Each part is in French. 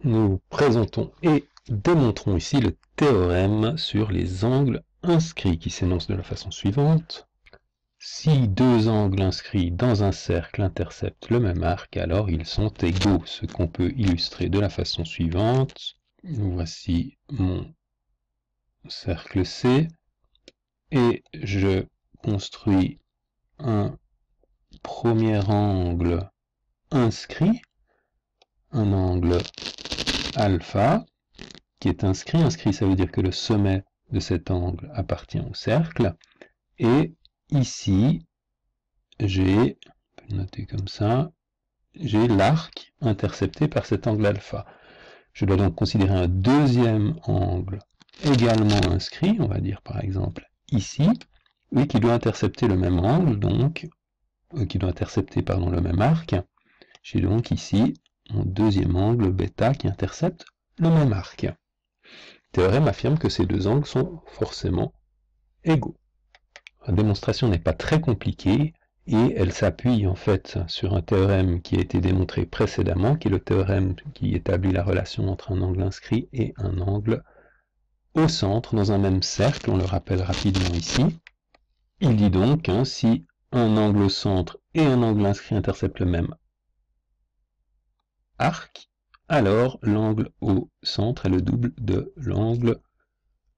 nous présentons et démontrons ici le théorème sur les angles inscrits qui s'énonce de la façon suivante. Si deux angles inscrits dans un cercle interceptent le même arc, alors ils sont égaux, ce qu'on peut illustrer de la façon suivante. Voici mon cercle C et je construis un premier angle inscrit, un angle alpha, qui est inscrit. Inscrit, ça veut dire que le sommet de cet angle appartient au cercle. Et ici, j'ai, on peut le noter comme ça, j'ai l'arc intercepté par cet angle alpha. Je dois donc considérer un deuxième angle également inscrit, on va dire par exemple ici, et qui doit intercepter le même angle, donc, qui doit intercepter, pardon, le même arc. J'ai donc ici mon deuxième angle bêta qui intercepte le même arc. Le théorème affirme que ces deux angles sont forcément égaux. La démonstration n'est pas très compliquée et elle s'appuie en fait sur un théorème qui a été démontré précédemment, qui est le théorème qui établit la relation entre un angle inscrit et un angle au centre dans un même cercle. On le rappelle rapidement ici. Il dit donc si un angle au centre et un angle inscrit interceptent le même arc, alors l'angle au centre est le double de l'angle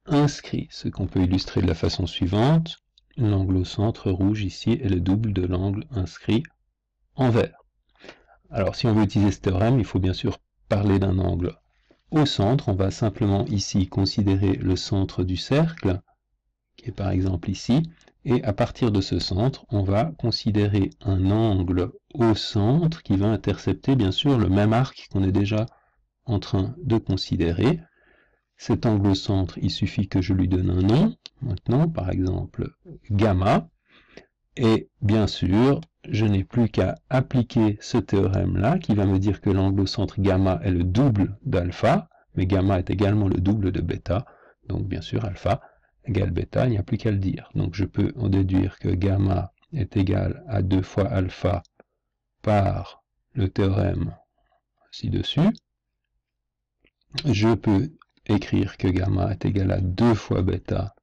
inscrit, ce qu'on peut illustrer de la façon suivante. L'angle au centre rouge ici est le double de l'angle inscrit en vert. Alors si on veut utiliser ce théorème, il faut bien sûr parler d'un angle au centre. On va simplement ici considérer le centre du cercle, qui est par exemple ici, et à partir de ce centre, on va considérer un angle au centre qui va intercepter bien sûr le même arc qu'on est déjà en train de considérer. Cet angle au centre, il suffit que je lui donne un nom, maintenant par exemple gamma, et bien sûr, je n'ai plus qu'à appliquer ce théorème-là, qui va me dire que l'angle au centre gamma est le double d'alpha, mais gamma est également le double de bêta, donc bien sûr alpha égale bêta, il n'y a plus qu'à le dire. Donc je peux en déduire que gamma est égal à 2 fois alpha par le théorème ci-dessus. Je peux écrire que gamma est égal à 2 fois bêta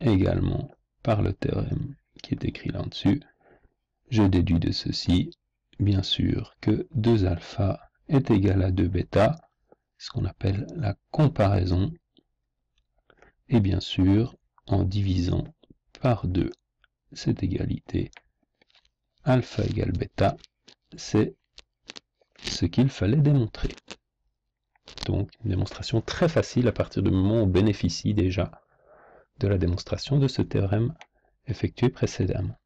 également par le théorème qui est écrit là-dessus. Je déduis de ceci, bien sûr, que 2 alpha est égal à 2 bêta, ce qu'on appelle la comparaison, et bien sûr, en divisant par 2 cette égalité, alpha égale bêta, c'est ce qu'il fallait démontrer. Donc, une démonstration très facile à partir du moment où on bénéficie déjà de la démonstration de ce théorème effectué précédemment.